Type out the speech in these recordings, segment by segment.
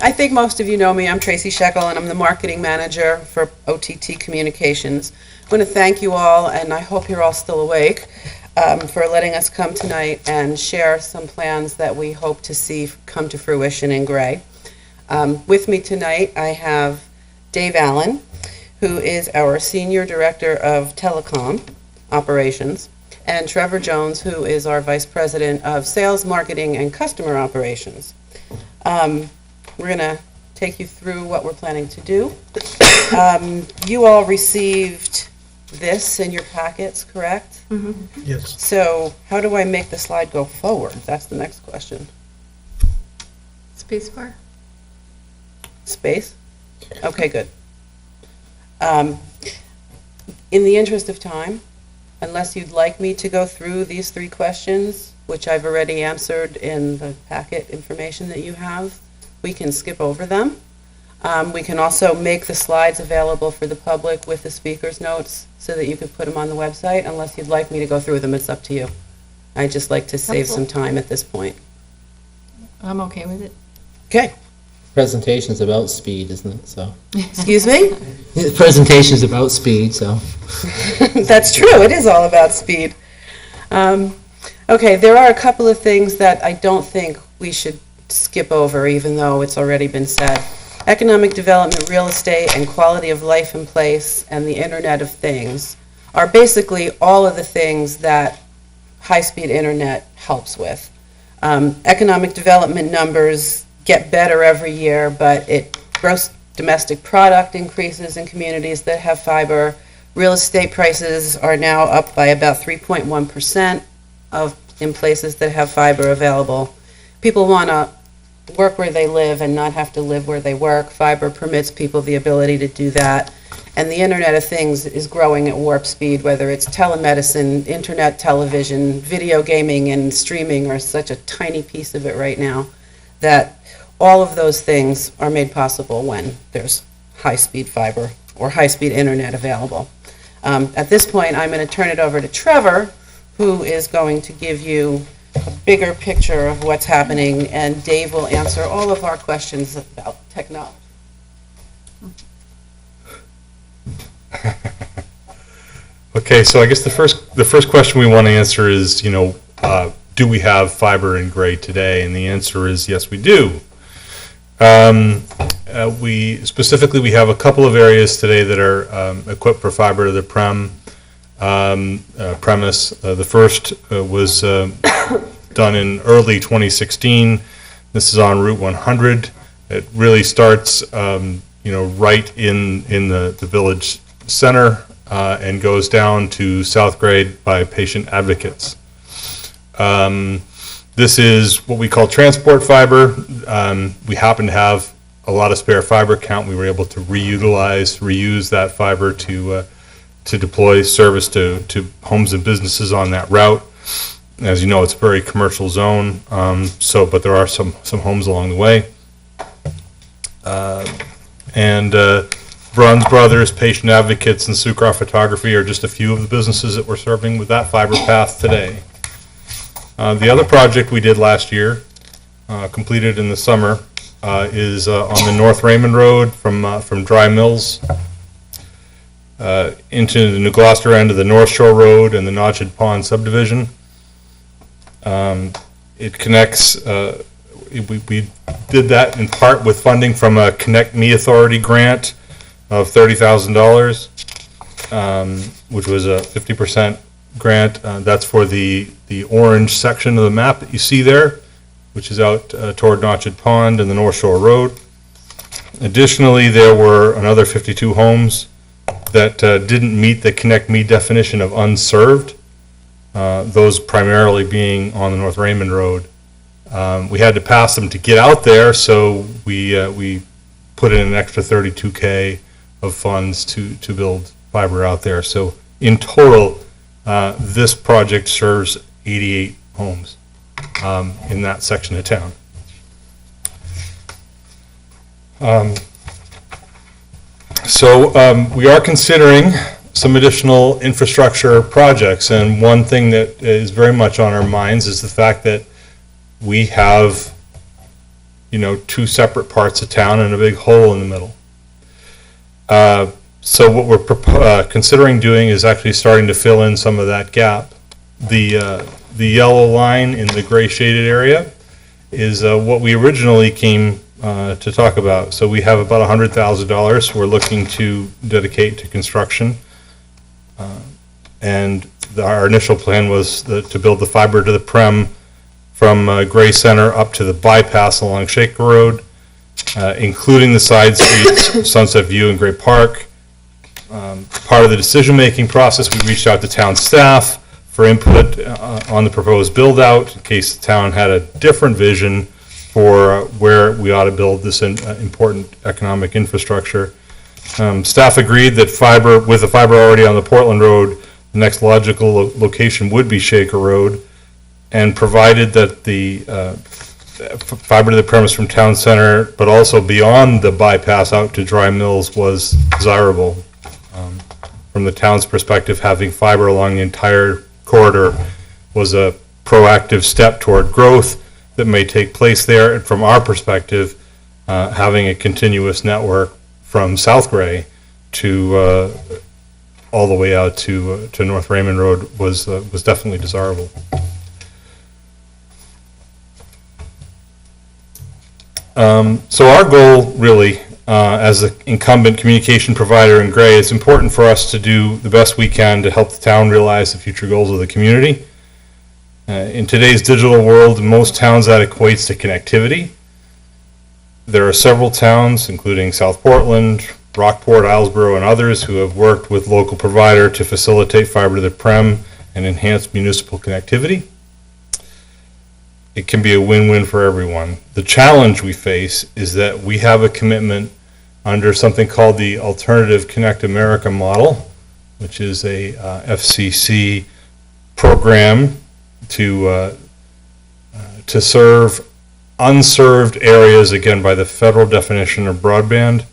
I think most of you know me. I'm Tracy Scheckel, and I'm the marketing manager for OTT Communications. I want to thank you all, and I hope you're all still awake, for letting us come tonight and share some plans that we hope to see come to fruition in Gray. With me tonight, I have Dave Allen, who is our Senior Director of Telecom Operations, and Trevor Jones, who is our Vice President of Sales, Marketing, and Customer Operations. We're going to take you through what we're planning to do. You all received this in your packets, correct? Mm-hmm. Yes. So how do I make the slide go forward? That's the next question. Spacebar. Space? Okay, good. In the interest of time, unless you'd like me to go through these three questions, which I've already answered in the packet information that you have, we can skip over them. We can also make the slides available for the public with the speaker's notes so that you could put them on the website. Unless you'd like me to go through them, it's up to you. I'd just like to save some time at this point. I'm okay with it. Okay. Presentation's about speed, isn't it? So Excuse me? the presentation's about speed, so That's true. It is all about speed. Okay, there are a couple of things that I don't think we should skip over, even though it's already been said. Economic development, real estate, and quality of life in place, and the Internet of Things are basically all of the things that high-speed internet helps with. Economic development numbers get better every year, but gross domestic product increases in communities that have fiber. Real estate prices are now up by about 3.1% in places that have fiber available. People want to work where they live and not have to live where they work. Fiber permits people the ability to do that. And the Internet of Things is growing at warp speed, whether it's telemedicine, internet television, video gaming, and streaming are such a tiny piece of it right now that all of those things are made possible when there's high-speed fiber or high-speed internet available. At this point, I'm going to turn it over to Trevor, who is going to give you a bigger picture of what's happening, and Dave will answer all of our questions about technology. Okay, so I guess the first question we want to answer is, do we have fiber in Gray today? And the answer is yes, we do. We have a couple of areas today that are equipped for fiber to the premise. The first was done in early 2016. This is on Route 100. It really starts, right in the village center and goes down to South Grade by Patient Advocates. This is what we call transport fiber. We happen to have a lot of spare fiber count. We were able to reuse that fiber to deploy service to homes and businesses on that route. As you know, it's a very commercial zone, but there are some homes along the way. Bruns Brothers, Patient Advocates, and Sucroft Photography are just a few of the businesses that we're serving with that fiber path today. The other project we did last year, completed in the summer, is on the North Raymond Road from Dry Mills into the New Gloucester end of the North Shore Road and the Notched Pond subdivision. It connects, we did that in part with funding from a Connect Me Authority grant of $30,000, which was a 50% grant. That's for the orange section of the map that you see there, which is out toward Notched Pond and the North Shore Road. Additionally, there were another 52 homes that didn't meet the Connect Me definition of unserved, those primarily being on the North Raymond Road. We had to pass them to get out there, so we put in an extra $32K of funds to build fiber out there. So in total, this project serves 88 homes in that section of town. We are considering some additional infrastructure projects, and one thing that is very much on our minds is the fact that we have two separate parts of town and a big hole in the middle. So what we're considering doing is actually starting to fill in some of that gap. The yellow line in the gray shaded area is what we originally came to talk about. So we have about $100,000 we're looking to dedicate to construction. And our initial plan was to build the fiber to the prem from Gray Center up to the bypass along Shaker Road, including the side streets, Sunset View and Gray Park. Part of the decision-making process, we reached out to town staff for input on the proposed build-out in case the town had a different vision for where we ought to build this important economic infrastructure. Staff agreed that with the fiber already on the Portland Road, the next logical location would be Shaker Road, and provided that the fiber to the premise from town center, but also beyond the bypass out to Dry Mills was desirable. From the town's perspective, having fiber along the entire corridor was a proactive step toward growth that may take place there. And from our perspective, having a continuous network from South Gray to all the way out to North Raymond Road was definitely desirable. So our goal, really, as the incumbent communication provider in Gray, it's important for us to do the best we can to help the town realize the future goals of the community. In today's digital world, in most towns that equates to connectivity. There are several towns, including South Portland, Rockport, Islesboro, and others, who have worked with local provider to facilitate fiber to the prem and enhance municipal connectivity. It can be a win-win for everyone. The challenge we face is that we have a commitment under something called the Alternative Connect America model, which is a FCC program to serve unserved areas, again, by the federal definition of broadband.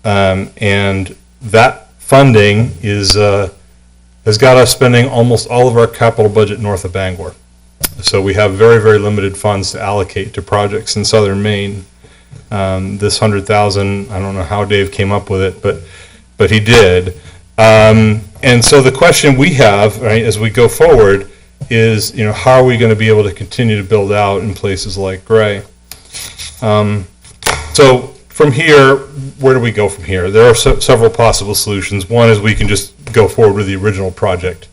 And that funding has got us spending almost all of our capital budget north of Bangor. So we have very, very limited funds to allocate to projects in southern Maine. This $100,000, I don't know how Dave came up with it, but he did. And so the question we have, right, as we go forward is, how are we going to be able to continue to build out in places like Gray? So from here, where do we go from here? There are several possible solutions. One is we can just go forward with the original project.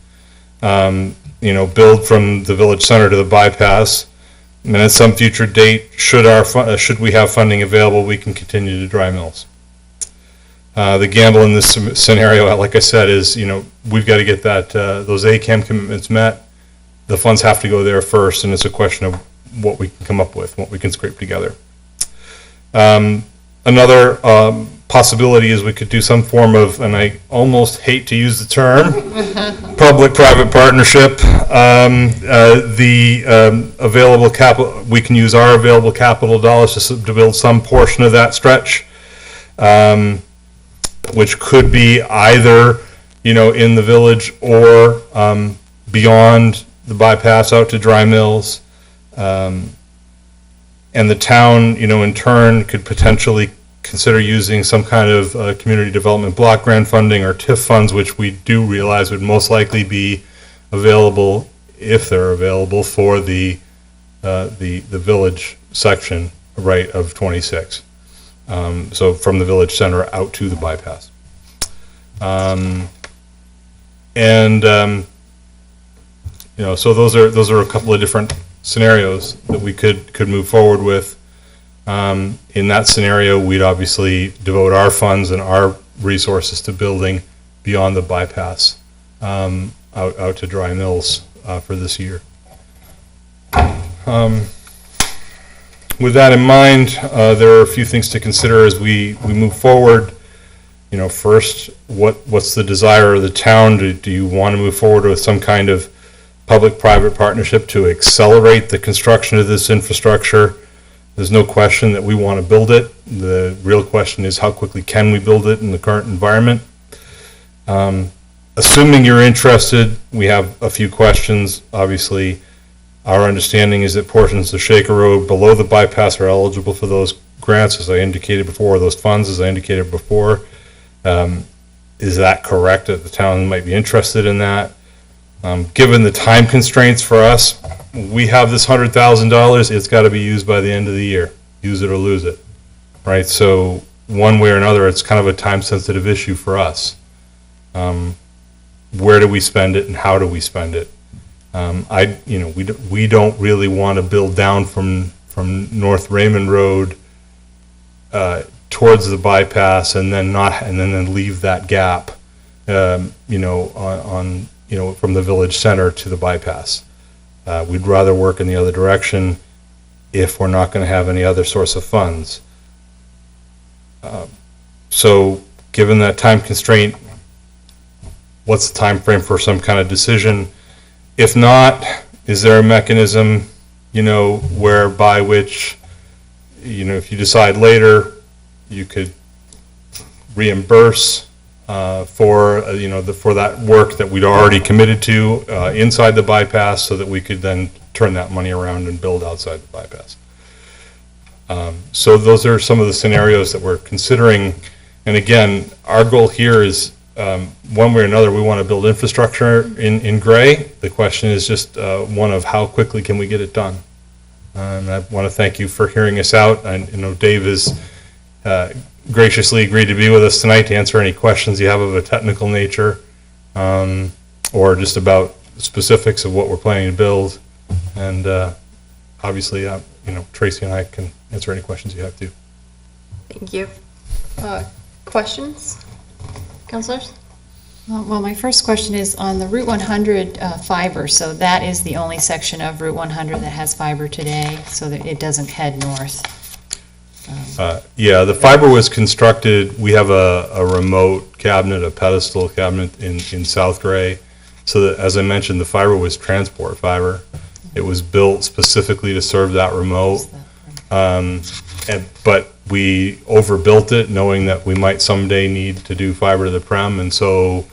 Build from the village center to the bypass, and at some future date, should we have funding available, we can continue to Dry Mills. The gamble in this scenario, like I said, is we've got to get those ACAM commitments met. The funds have to go there first, and it's a question of what we can come up with, what we can scrape together. Another possibility is we could do some form of, and I almost hate to use the term, public-private partnership. The available capital, we can use our available capital dollars to build some portion of that stretch, which could be either, in the village or beyond the bypass out to Dry Mills. And the town, in turn, could potentially consider using some kind of community development block grant funding or TIF funds, which we do realize would most likely be available, if they're available, for the village section, right, of 26. So from the village center out to the bypass. So those are a couple of different scenarios that we could move forward with. In that scenario, we'd obviously devote our funds and our resources to building beyond the bypass out to Dry Mills for this year. With that in mind, there are a few things to consider as we move forward. First, what's the desire of the town? Do you want to move forward with some kind of public-private partnership to accelerate the construction of this infrastructure? There's no question that we want to build it. The real question is, how quickly can we build it in the current environment? Assuming you're interested, we have a few questions. Obviously, Our understanding is that portions of Shaker Road below the bypass are eligible for those grants, as I indicated before, those funds, as I indicated before. Is that correct, that the town might be interested in that? Given the time constraints for us, we have this $100,000, it's got to be used by the end of the year. Use it or lose it, right? So one way or another, it's kind of a time-sensitive issue for us. Where do we spend it and how do we spend it? We don't really want to build down from North Raymond Road towards the bypass and then leave that gap, from the village center to the bypass. We'd rather work in the other direction if we're not going to have any other source of funds. So given that time constraint, what's the time frame for some kind of decision? If not, is there a mechanism, whereby which, if you decide later, you could reimburse for that work that we'd already committed to inside the bypass, so that we could then turn that money around and build outside the bypass. So those are some of the scenarios that we're considering. And again, our goal here is, one way or another, we want to build infrastructure in Gray. The question is just one of how quickly can we get it done. And I want to thank you for hearing us out. And Dave has graciously agreed to be with us tonight to answer any questions you have of a technical nature, or just about the specifics of what we're planning to build. And obviously, Tracy and I can answer any questions you have too. Thank you. Questions? Councilors? Well, my first question is on the Route 100 fiber. So that is the only section of Route 100 that has fiber today, so that it doesn't head north. Yeah, the fiber was constructed. We have a remote cabinet, a pedestal cabinet in South Gray. So that, as I mentioned, the fiber was transport fiber. It was built specifically to serve that remote. But we overbuilt it, knowing that we might someday need to do fiber to the prem, and so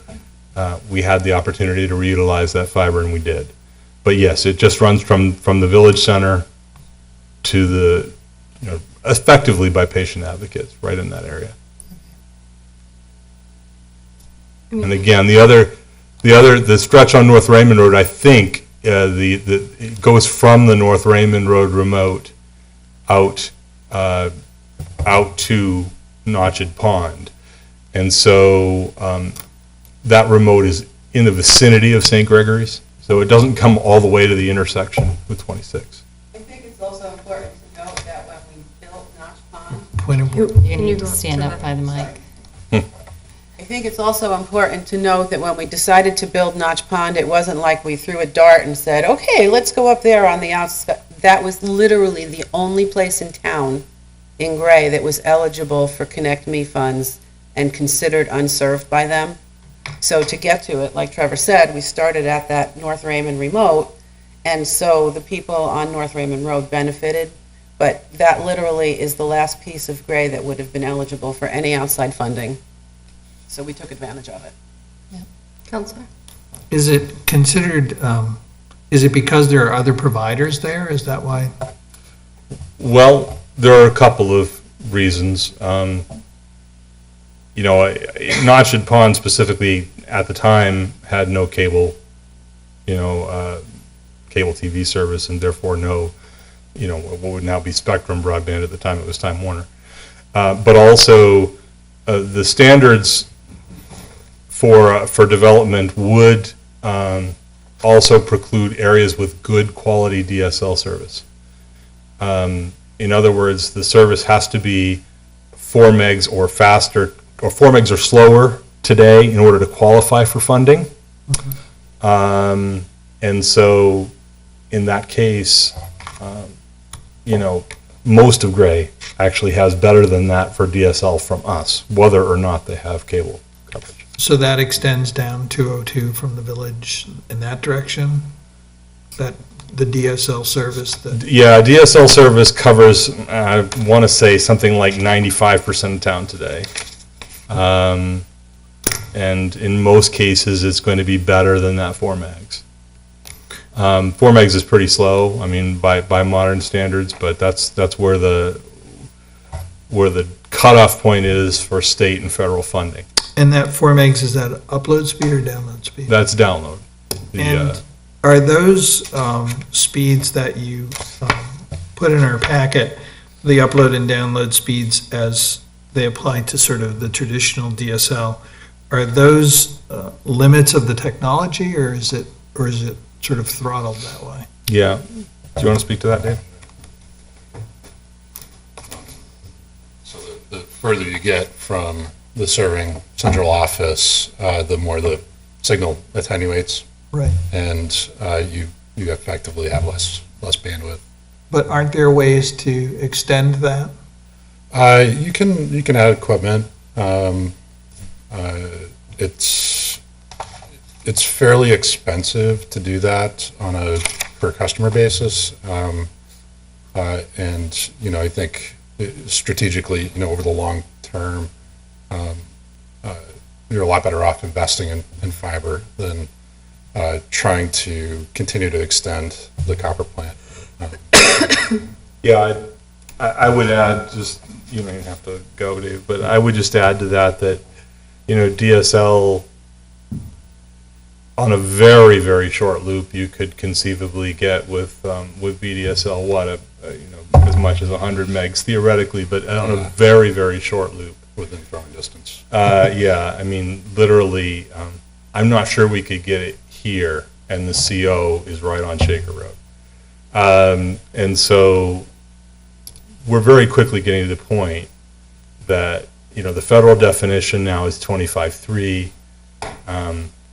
we had the opportunity to reutilize that fiber, and we did. But yes, it just runs from the village center to the, effectively by patient advocates, right in that area. And again, the stretch on North Raymond Road, I think, it goes from the North Raymond Road remote out to Notched Pond. And so that remote is in the vicinity of St. Gregory's, so it doesn't come all the way to the intersection with 26. I think it's also important to note that when we built Notch Pond, You need to stand up by the mic. I think it's also important to note that when we decided to build Notch Pond, it wasn't like we threw a dart and said, okay, let's go up there on the outside. That was literally the only place in town in Gray that was eligible for Connect Me funds and considered unserved by them. So to get to it, like Trevor said, we started at that North Raymond remote, and so the people on North Raymond Road benefited, but that literally is the last piece of Gray that would have been eligible for any outside funding. So we took advantage of it. Councilor? Is it considered, is it because there are other providers there? Is that why? Well, there are a couple of reasons. Notched Pond specifically at the time had no cable, cable TV service, and therefore no, what would now be Spectrum broadband. At the time it was Time Warner. But also the standards for development would also preclude areas with good quality DSL service. In other words, the service has to be 4 megs or faster, or 4 megs or slower today in order to qualify for funding. And so in that case, most of Gray actually has better than that for DSL from us, whether or not they have cable coverage. So that extends down 202 from the village in that direction? That the DSL service? Yeah, DSL service covers, I want to say, something like 95% of town today. And in most cases, it's going to be better than that 4 megs. 4 megs is pretty slow, I mean, by modern standards, but that's where the cutoff point is for state and federal funding. And that 4 megs, is that upload speed or download speed? That's download. And are those speeds that you put in our packet, the upload and download speeds as they apply to sort of the traditional DSL, are those limits of the technology, or is it sort of throttled that way? Yeah. Do you want to speak to that, Dave? So the further you get from the serving central office, the more the signal attenuates. Right. And you effectively have less bandwidth. But aren't there ways to extend that? You can add equipment. It's fairly expensive to do that on a per customer basis. And, I think strategically, over the long term, you're a lot better off investing in fiber than trying to continue to extend the copper plant. Yeah, I would add, just, you may have to go, Dave, but I would just add to that, DSL, on a very, very short loop, you could conceivably get with VDSL, as much as 100 megs theoretically, but on a very, very short loop. Within throwing distance. Yeah, I mean, literally, I'm not sure we could get it here, and the CO is right on Shaker Road. And so we're very quickly getting to the point that, the federal definition now is 25.3,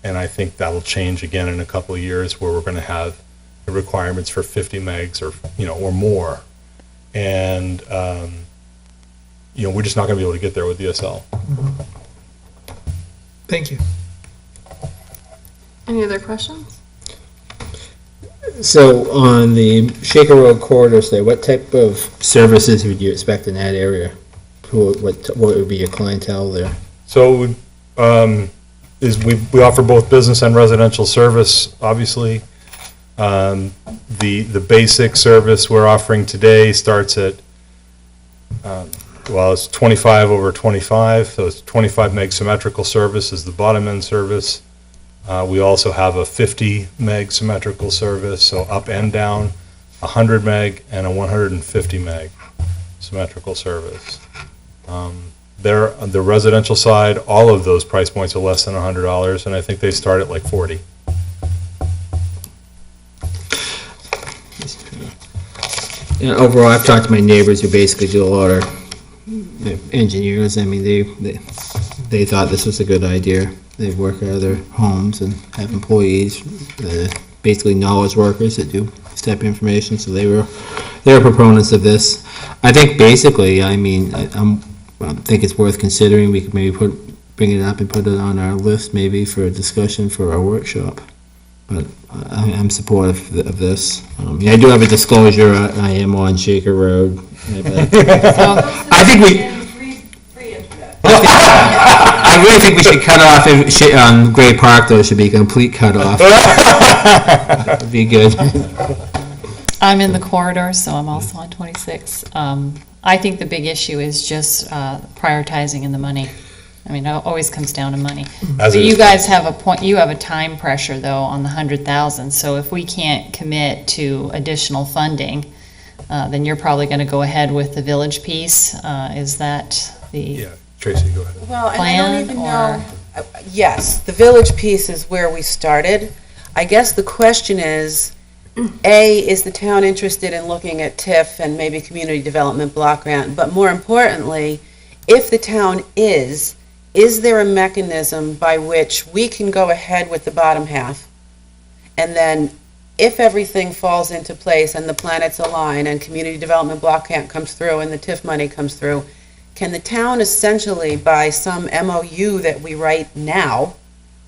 and I think that'll change again in a couple of years, where we're going to have the requirements for 50 megs or more. And, we're just not going to be able to get there with DSL. Mm-hmm. Thank you. Any other questions? So on the Shaker Road corridor, say, what type of services would you expect in that area? What would be your clientele there? So we offer both business and residential service, obviously. The basic service we're offering today starts at, it's 25 over 25, so it's 25 meg symmetrical service is the bottom end service. We also have a 50 meg symmetrical service, so up and down, 100 meg and a 150 meg symmetrical service. There, on the residential side, all of those price points are less than $100, and I think they start at like 40. Overall, I've talked to my neighbors who basically do a lot of engineers. I mean, they thought this was a good idea. They work out of their homes and have employees, basically knowledge workers that do step information. So they were proponents of this. I think basically, I think it's worth considering. We could maybe bring it up and put it on our list, maybe for a discussion for our workshop. But I'm supportive of this. I do have a disclosure. I am on Shaker Road. I think Free internet. I really think we should cut off on Gray Park. Though, should be a complete cut off. That would be good. I'm in the corridor, so I'm also on 26. I think the big issue is just prioritizing and the money. I mean, it always comes down to money. But you guys have a point. You have a time pressure though on the 100,000. So if we can't commit to additional funding, then you're probably going to go ahead with the village piece. Is that the Yeah, Tracy, go ahead. Well, and I plan, don't even or- know. Yes, the village piece is where we started. I guess the question is, A, is the town interested in looking at TIF and maybe community development block grant? But more importantly, if the town is there a mechanism by which we can go ahead with the bottom half? And then if everything falls into place and the planets align and community development block grant comes through and the TIF money comes through, can the town essentially, by some MOU that we write now,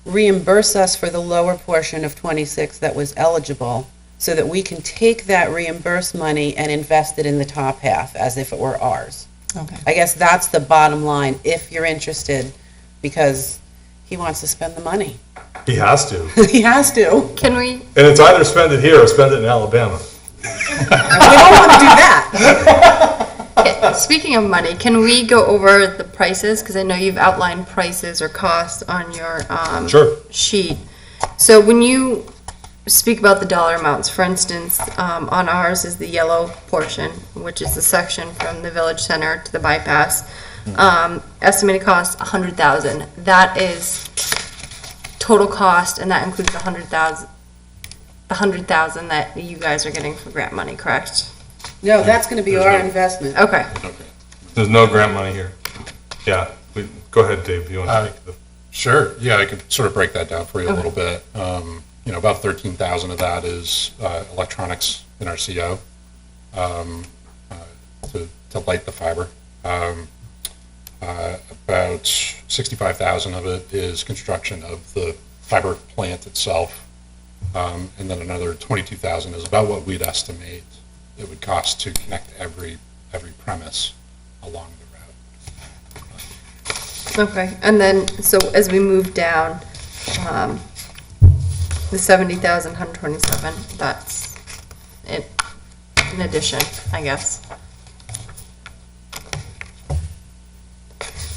reimburse us for the lower portion of 26 that was eligible, so that we can take that reimbursed money and invest it in the top half as if it were ours? okay? I guess that's the bottom line, if you're interested, because he wants to spend the money. He has to. He has to. Can we, And it's either spend it here or spend it in Alabama. We don't want to do that. okay, speaking of money, can we go over the prices? Because I know you've outlined prices or costs on your Sure. sheet. So when you speak about the dollar amounts, for instance, on ours is the yellow portion, which is the section from the village center to the bypass. Estimated cost, $100,000. That is total cost, and that includes the $100,000 that you guys are getting for grant money, correct? No, that's going to be our investment. Okay. There's no grant money here. Yeah, go ahead, Dave, you want to take the... Sure, yeah, I could sort of break that down for you a little bit. You know, about 13,000 of that is electronics in our CO to light the fiber. About 65,000 of it is construction of the fiber plant itself. And then another 22,000 is about what we'd estimate it would cost to connect every premise along the route. Okay, and then, so as we move down, the 70,000, 127, that's it, in addition, I guess.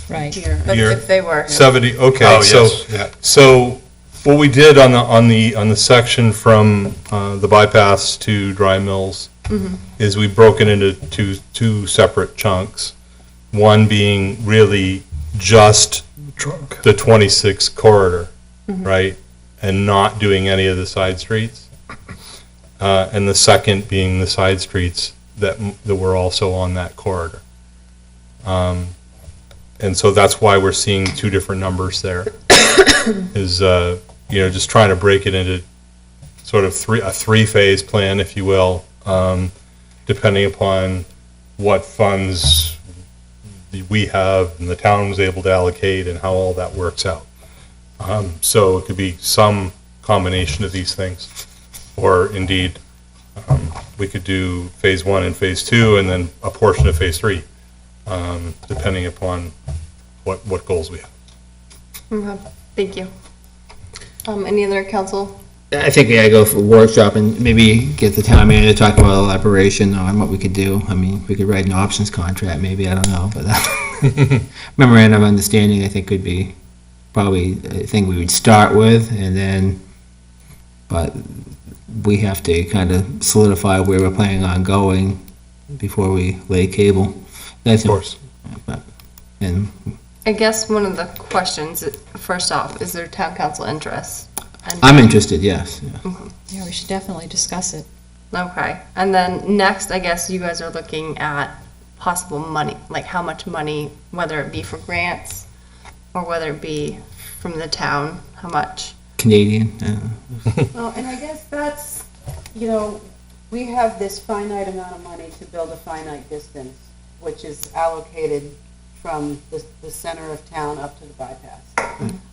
Right. Here. But Here. if they were. 70, okay, Oh, so, yes, yeah. so what we did on the section from the bypass to Dry Mills is we broke it into two separate chunks. One being really just Trunk. the 26 corridor, right? And not doing any of the side streets. And the second being the side streets that were also on that corridor. And so that's why we're seeing two different numbers there. Is, just trying to break it into sort of a three-phase plan, if you will, depending upon what funds we have and the town was able to allocate and how all that works out. So it could be some combination of these things. Or indeed, we could do phase 1 and phase 2 and then a portion of phase 3, depending upon what goals we have. Okay, thank you. Any other council? I think we gotta go for a workshop and maybe get the town manager to talk about elaboration on what we could do. I mean, we could write an options contract, maybe, I don't know, but memorandum of understanding, I think, could be probably a thing we would start with, and then, but we have to kind of solidify where we're planning on going before we lay cable. That's Of course. And I guess one of the questions, first off, is there town council interest? And- I'm interested, yes. Yeah. Yeah, we should definitely discuss it. Okay, and then next, I guess you guys are looking at possible money, like how much money, whether it be for grants or whether it be from the town, how much? Canadian, Well, and I guess that's, we have this finite amount of money to build a finite distance, which is allocated from the center of town up to the bypass.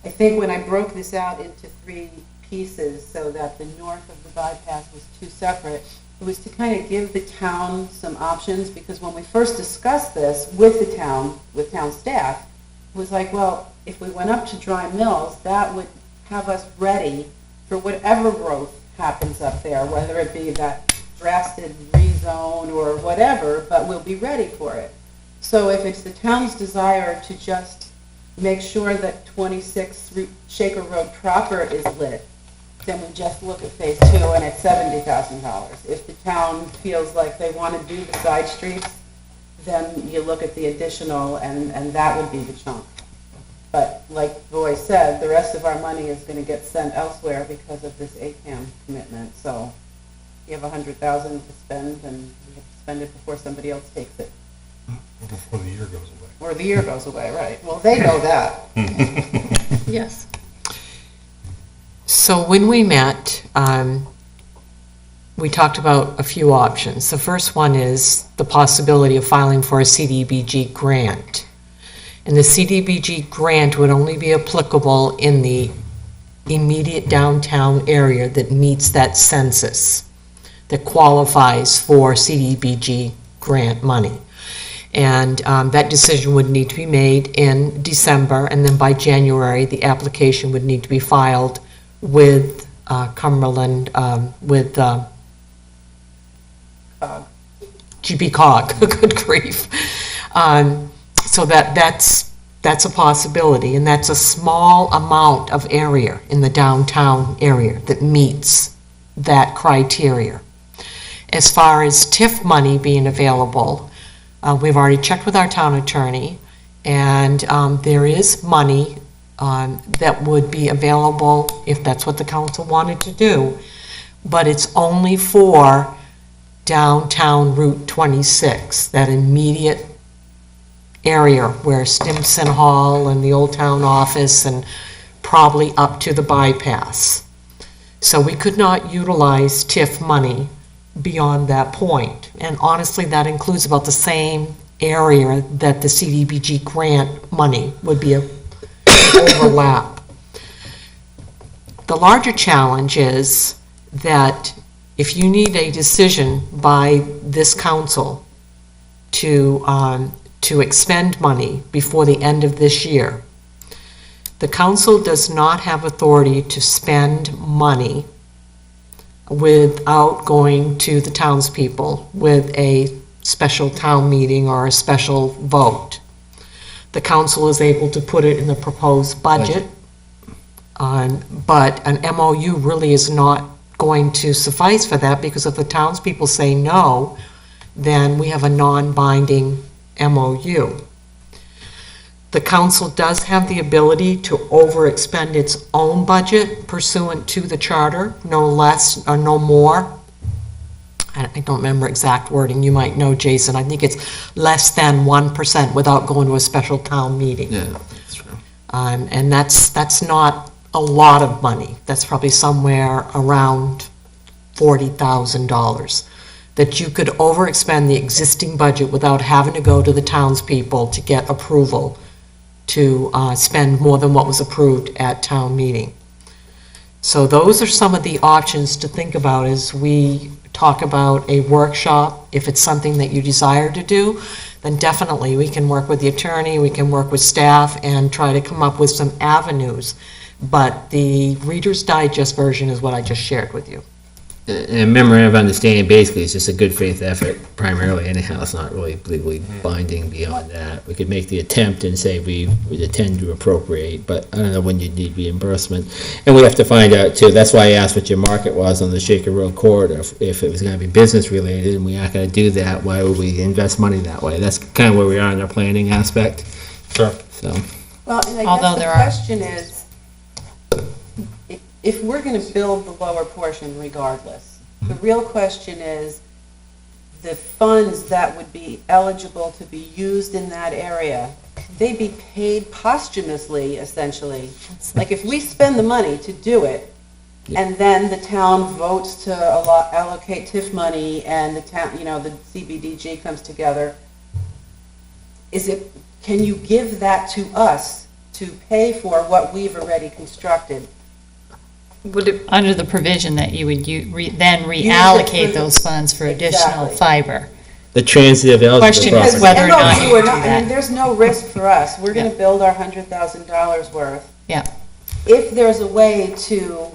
I think when I broke this out into 3 pieces so that the north of the bypass was 2 separate, it was to kind of give the town some options, because when we first discussed this with the town, with town staff, it was like, well, if we went up to Dry Mills, that would have us ready for whatever growth happens up there, whether it be that drastic rezone or whatever, but we'll be ready for it. So if it's the town's desire to just make sure that 26 Shaker Road proper is lit, then we just look at phase 2 and it's $70,000. If the town feels like they want to do the side streets, then you look at the additional and that would be the chunk. But like Roy said, the rest of our money is going to get sent elsewhere because of this ACAM commitment. So you have $100,000 to spend and you have to spend it before somebody else takes it. Before the year goes away. Or the year goes away, right. Well, they know that. Yes. So when we met, we talked about a few options. The first one is the possibility of filing for a CDBG grant. And the CDBG grant would only be applicable in the immediate downtown area that meets that census, that qualifies for CDBG grant money. And that decision would need to be made in December, and then by January, the application would need to be filed with Cumberland, with GB Cog, good grief. So that's a possibility, and that's a small amount of area in the downtown area that meets that criteria. As far as TIF money being available, we've already checked with our town attorney, and there is money that would be available if that's what the council wanted to do, but it's only for downtown Route 26, that immediate area where Stimson Hall and the Old Town Office and probably up to the bypass. So we could not utilize TIF money beyond that point. And honestly, that includes about the same area that the CDBG grant money would be an overlap. The larger challenge is that if you need a decision by this council to expend money before the end of this year, the council does not have authority to spend money without going to the townspeople with a special town meeting or a special vote. The council is able to put it in the proposed budget, but an MOU really is not going to suffice for that, because if the townspeople say no, then we have a non-binding MOU. The council does have the ability to overexpend its own budget pursuant to the charter, no less or no more. I don't remember exact wording, you might know, Jason. I think it's less than 1% without going to a special town meeting. Yeah, that's true. And that's not a lot of money. That's probably somewhere around $40,000 that you could overexpend the existing budget without having to go to the townspeople to get approval to spend more than what was approved at town meeting. So those are some of the options to think about as we talk about a workshop. If it's something that you desire to do, then definitely we can work with the attorney, we can work with staff and try to come up with some avenues. But the Reader's Digest version is what I just shared with you. And a memorandum of understanding basically is just a good faith effort primarily anyhow. It's not really legally binding beyond that. We could make the attempt and say we would intend to appropriate, but I don't know when you'd need reimbursement. And we have to find out too, that's why I asked what your market was on the Shaker Road corridor. If it was gonna be business related and we aren't gonna do that, why would we invest money that way? That's kind of where we are in our planning aspect. Sure. So, Well, and I Although guess the there are- question is, if we're going to build the lower portion regardless, the real question is, the funds that would be eligible to be used in that area, could they be paid posthumously, essentially? Like, if we spend the money to do it, and then the town votes to allocate TIF money, and the town, the CBDG comes together, can you give that to us to pay for what we've already constructed? Would it, Under the provision that you would then reallocate those funds for additional Exactly. fiber. the transitive eligible Question is property. whether or And not no, you we're can do not- that. there's no risk for us. We're going Yeah. to build our $100,000 worth. Yeah. If there's a way to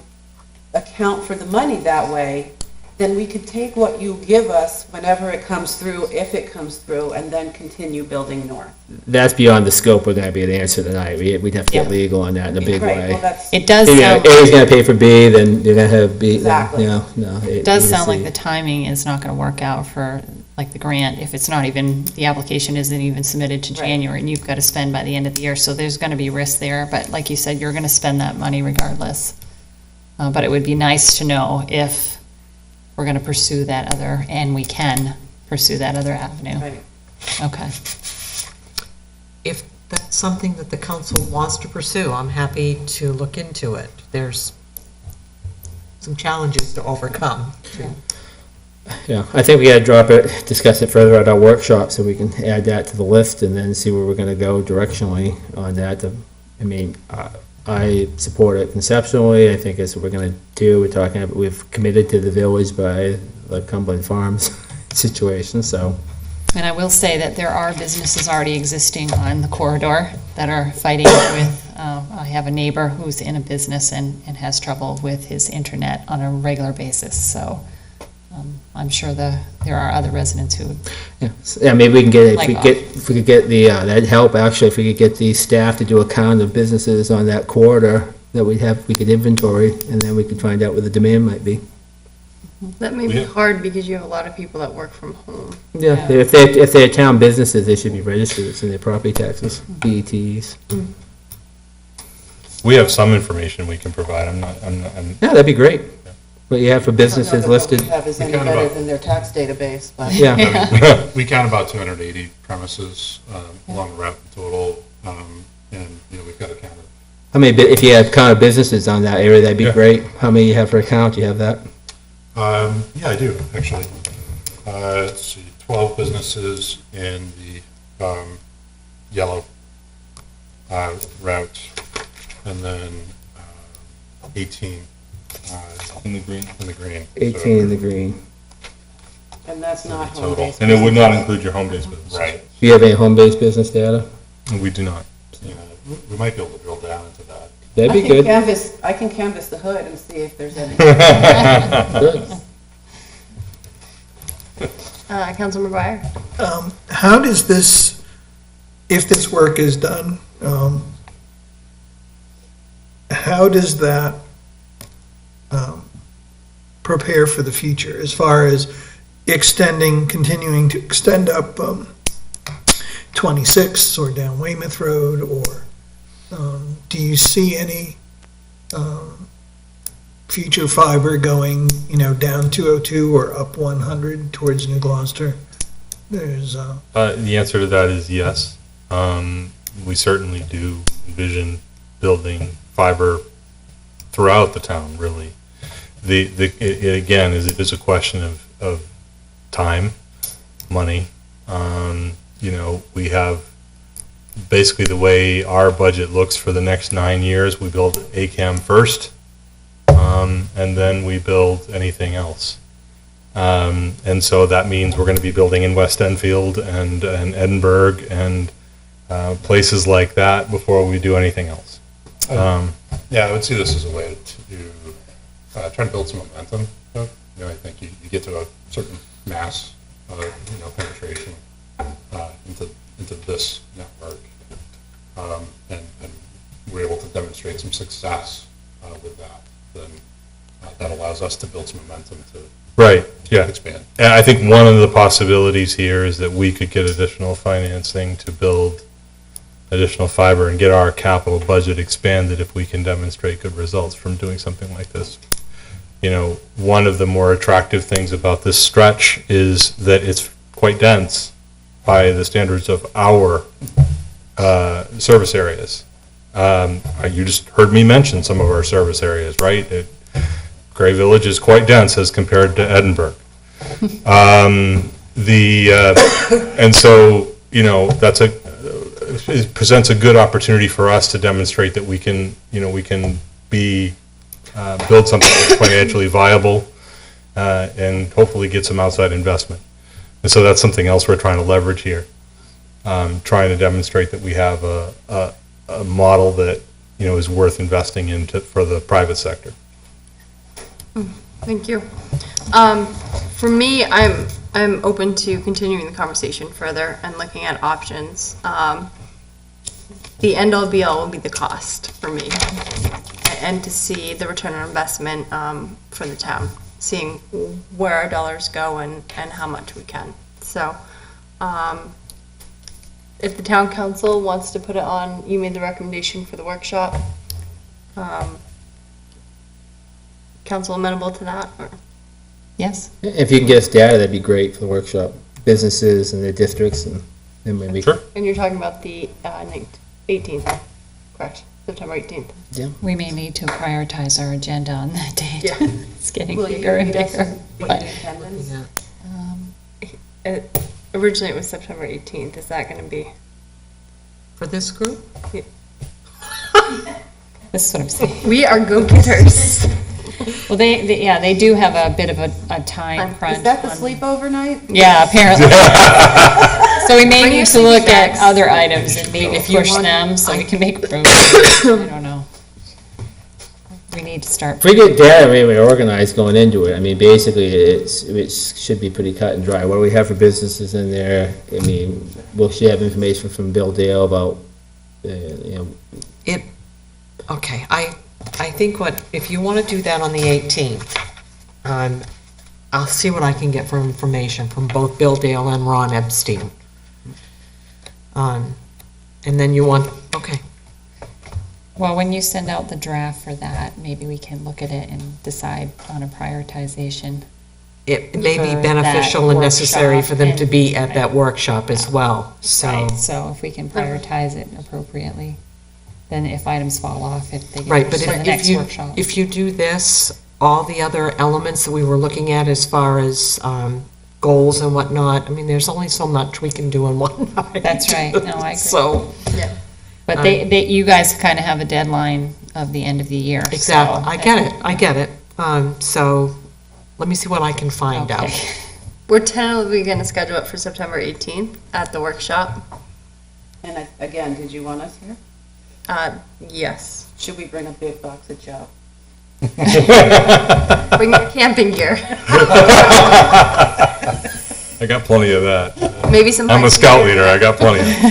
account for the money that way, then we could take what you give us whenever it comes through, if it comes through, and then continue building north. That's beyond the scope we're gonna be able to answer tonight. We'd have to get Yeah. legal on that in a big Right, way. well, that's, It does A sound, is gonna pay for B, then you're gonna have B. Exactly. No. it does sound like the timing is not gonna work out for, like, the grant, if it's not even, the application isn't even submitted to Right. January, and you've got to spend by the end of the year, so there's gonna be risk there, but like you said, you're gonna spend that money regardless. But it would be nice to know if we're gonna pursue that other, and we can pursue that other avenue. right. Okay. If that's something that the council wants to pursue, I'm happy to look into it. There's some challenges to overcome. Yeah, I think we gotta drop it, discuss it further at our workshop, so we can add that to the list and then see where we're gonna go directionally on that. I support it conceptually. I think it's what we're gonna do. We've committed to the village by the Cumberland Farms situation, so. And I will say that there are businesses already existing on the corridor that are fighting with I have a neighbor who's in a business and has trouble with his internet on a regular basis, so I'm sure there are other residents who, Yeah, maybe we can get, Like if we could get the, that'd help actually, if we could get the staff to do a count of businesses on that corridor that we could inventory, and then we could find out what the demand might be. That may be hard because you have a lot of people that work from home. Yeah, if they're town businesses, they should be registered, it's in their property taxes, BETs. We have some information we can provide. I'm Yeah, that'd be great. What you have for businesses listed. I don't know that what we have is any kind of better a- than their tax database, but. Yeah, We count about 280 premises along the route in total, and, we've got to count it. how many, if you had count of businesses on that area, that'd be Yeah. great. How many you have for a count, you have that? Yeah, I do, actually. Let's see, 12 businesses in the yellow route, and then 18 in the green. in the green. 18 in the green. And that's not Total. home-based. And it would not include your home-based business. Right. Do you have any home-based business data? We do not. We might be able to drill down into that. That'd I be can good. I can canvass the hood and see if there's any. Good. Councilor McGuire? How does this, if this work is done, how does that prepare for the future as far as continuing to extend up 26 or down Weymouth Road, or do you see any future fiber going, down 202 or up 100 towards New Gloucester? There's, The answer to that is yes. We certainly do envision building fiber throughout the town, really. It again, is a question of time, money. We have, basically the way our budget looks for the next 9 years, we build ACAM first, and then we build anything else. And so that means we're going to be building in West Enfield and Edinburgh and places like that before we do anything else. Yeah, I would see this as a way to try to build some momentum. I think you get to a certain mass, penetration into this network, and we're able to demonstrate some success with that. Then that allows us to build some momentum to Right, yeah. expand. And I think one of the possibilities here is that we could get additional financing to build additional fiber and get our capital budget expanded if we can demonstrate good results from doing something like this. One of the more attractive things about this stretch is that it's quite dense by the standards of our service areas. You just heard me mention some of our service areas, right? Gray Village is quite dense as compared to Edinburgh. And so, it presents a good opportunity for us to demonstrate that we can build something that's financially viable, and hopefully get some outside investment. And so that's something else we're trying to leverage here. Trying to demonstrate that we have a model that, is worth investing in for the private sector. Thank you. For me, I'm open to continuing the conversation further and looking at options. The end-all be-all will be the cost for me, and to see the return on investment for the town, seeing where our dollars go and how much we can. So, if the town council wants to put it on, you made the recommendation for the workshop. Council amenable to that, or? yes? If you can get us data, that'd be great for the workshop. Businesses and their districts, and then maybe. Sure. And you're talking about the 18th, correct? September 18th. We may need to prioritize our agenda on that date. Yeah. It's getting Will you bigger and need us bigger. to be in But attendance? Originally, it was September 18th. Is that going to be? For this group? this is what I'm saying. We are go-getters. Well, they do have a bit of a time crunch. Is that the on- sleepover night? Yeah, apparently. So we may Bring need your to look sleeping at bags. other items and maybe If you push want- them so we can make room. I don't know. We need to start. If we get data, we organized going into it, I mean, basically, it should be pretty cut and dry. What do we have for businesses in there? I mean, will she have information from Bill Dale about, Okay, I think if you want to do that on the 18th, I'll see what I can get for information from both Bill Dale and Ron Epstein. And then you want, okay, Well, when you send out the draft for that, maybe we can look at it and decide on a prioritization. it may be For beneficial that and necessary workshop for them to be and- at that workshop as well, so. Right, so if we can prioritize it appropriately, then if items fall off, if they Right, get but pushed to the if next you, workshop. if you do this, all the other elements that we were looking at as far as goals and whatnot, I mean, there's only so much we can do in one night. That's right. No, I agree. So, But you guys kind of have a deadline of the end of the year. exactly, so- I get it. So, let me see what I can find out. Okay. We're tentatively going to schedule it for September 18th at the workshop. And again, did you want us here? Yes. Should we bring a big box of chow? Bring your camping gear. I got plenty of that. Maybe some. I'm a hiking scout gear. leader, I got plenty of it.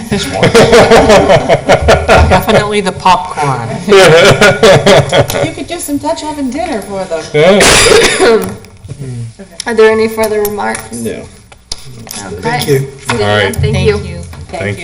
Definitely the popcorn. You could do some Dutch oven dinner for them. Are there any further remarks? No. Okay. Thank you. See All right. Thank you. Thank you. Thank you.